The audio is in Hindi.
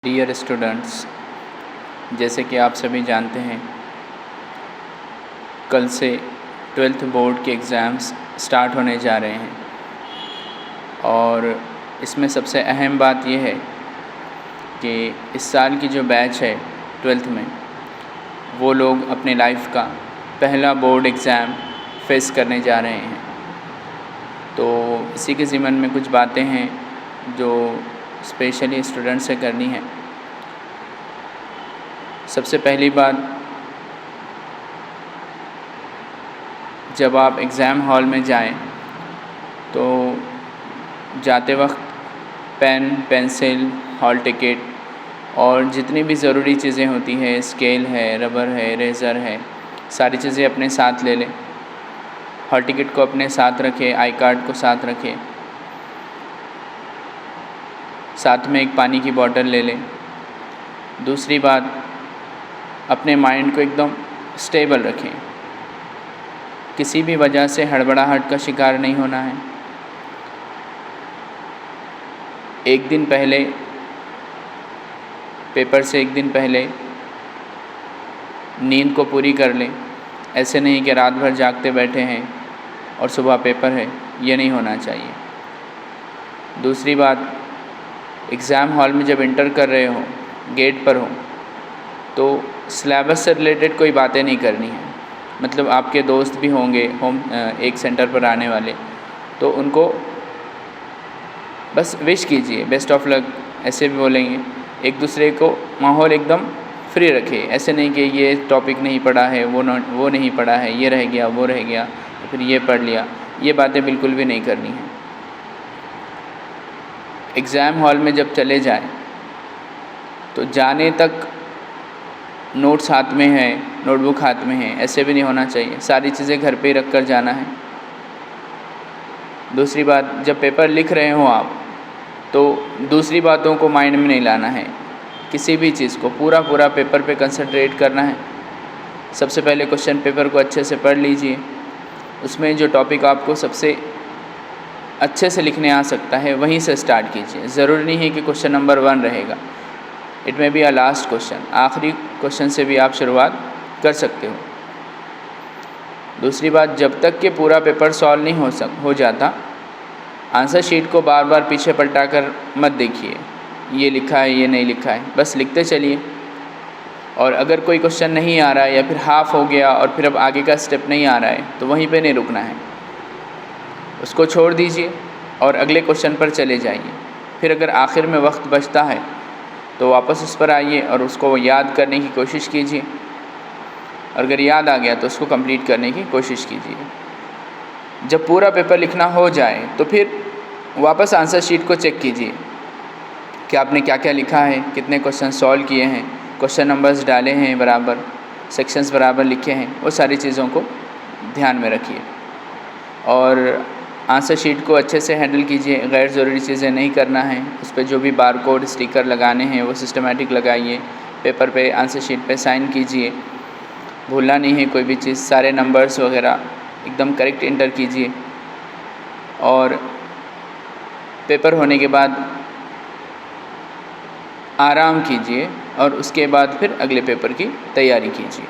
डियर स्टूडेंट्स, जैसे कि आप सभी जानते हैं, कल से 12th बोर्ड के एग्ज़ाम्स स्टार्ट होने जा रहे हैं और इसमें सबसे अहम बात यह है कि इस साल की जो बैच है 12th में, वो लोग अपने लाइफ का पहला बोर्ड एग्ज़ाम फेस करने जा रहे हैं। तो इसी के ज़िम्मन में कुछ बातें हैं जो स्पेशली स्टूडेंट से करनी है। सबसे पहली बात, जब आप एग्ज़ाम हॉल में जाएं तो जाते वक्त पेन, पेंसिल, हॉल टिकट और जितनी भी ज़रूरी चीज़ें होती हैं, स्केल है, रबर है, इरेज़र है, सारी चीज़ें अपने साथ ले लें। हॉल टिकट को अपने साथ रखें, आई कार्ड को साथ रखें, साथ में एक पानी की बोतल ले लें। दूसरी बात, अपने माइंड को एकदम स्टेबल रखें, किसी भी वजह से हड़बड़ाहट का शिकार नहीं होना है। एक दिन पहले, पेपर से एक दिन पहले नींद को पूरी कर लें। ऐसे नहीं कि रात भर जागते बैठे हैं और सुबह पेपर है, ये नहीं होना चाहिए। दूसरी बात, एग्ज़ाम हॉल में जब इंटर कर रहे हो, गेट पर हो, तो सिलेबस से रिलेटेड कोई बातें नहीं करनी है। मतलब आपके दोस्त भी होंगे एक सेंटर पर आने वाले, तो उनको बस विश कीजिए, बेस्ट ऑफ लक, ऐसे भी बोलेंगे। एक दूसरे को माहौल एकदम फ्री रखें। ऐसे नहीं कि ये टॉपिक नहीं पढ़ा है, वो नहीं पढ़ा है, ये रह गया, वो रह गया, फिर ये पढ़ लिया, ये बातें बिल्कुल भी नहीं करनी है। एग्ज़ाम हॉल में जब चले जाएं तो जाने तक नोट्स हाथ में है, नोटबुक हाथ में है, ऐसे भी नहीं होना चाहिए। सारी चीज़ें घर पे ही रख कर जाना है। दूसरी बात, जब पेपर लिख रहे हो आप, तो दूसरी बातों को माइंड में नहीं लाना है। किसी भी चीज़ को पूरा पेपर पे कंसंट्रेट करना है। सबसे पहले क्वेश्चन पेपर को अच्छे से पढ़ लीजिए। उसमें जो टॉपिक आपको सबसे अच्छे से लिखने आ सकता है, वहीं से स्टार्ट कीजिए। ज़रूरी नहीं है कि क्वेश्चन नंबर 1 रहेगा, इट में बी अ लास्ट क्वेश्चन, आखिरी क्वेश्चन से भी आप शुरुआत कर सकते हो। दूसरी बात, जब तक कि पूरा पेपर सॉल्व नहीं हो जाता, आंसर शीट को बार बार पीछे पलटा कर मत देखिए, ये लिखा है, ये नहीं लिखा है, बस लिखते चलिए। और अगर कोई क्वेश्चन नहीं आ रहा है या फिर हाफ़ हो गया और फिर अब आगे का स्टेप नहीं आ रहा है, तो वहीं पे नहीं रुकना है, उसको छोड़ दीजिए और अगले क्वेश्चन पर चले जाइए। फिर अगर आखिर में वक्त बचता है तो वापस उस पर आइए और उसको याद करने की कोशिश कीजिए। और अगर याद आ गया तो उसको कंप्लीट करने की कोशिश कीजिए। जब पूरा पेपर लिखना हो जाए तो फिर वापस आंसर शीट को चेक कीजिए कि आपने क्या क्या लिखा है, कितने क्वेश्चन सॉल्व किए हैं, क्वेश्चन नंबर्स डाले हैं बराबर, सेक्शंस बराबर लिखे हैं, वो सारी चीज़ों को ध्यान में रखिए। और आंसर शीट को अच्छे से हैंडल कीजिए, गैर ज़रूरी चीज़ें नहीं करना है। उस पर जो भी बार कोड स्टिकर लगाने हैं वो सिस्टमेटिक लगाइए। पेपर पे, आंसर शीट पे साइन कीजिए, भूलना नहीं है कोई भी चीज़। सारे नंबर्स वगैरह एकदम करेक्ट इंटर कीजिए और पेपर होने के बाद आराम कीजिए और उसके बाद फिर अगले पेपर की तैयारी कीजिए।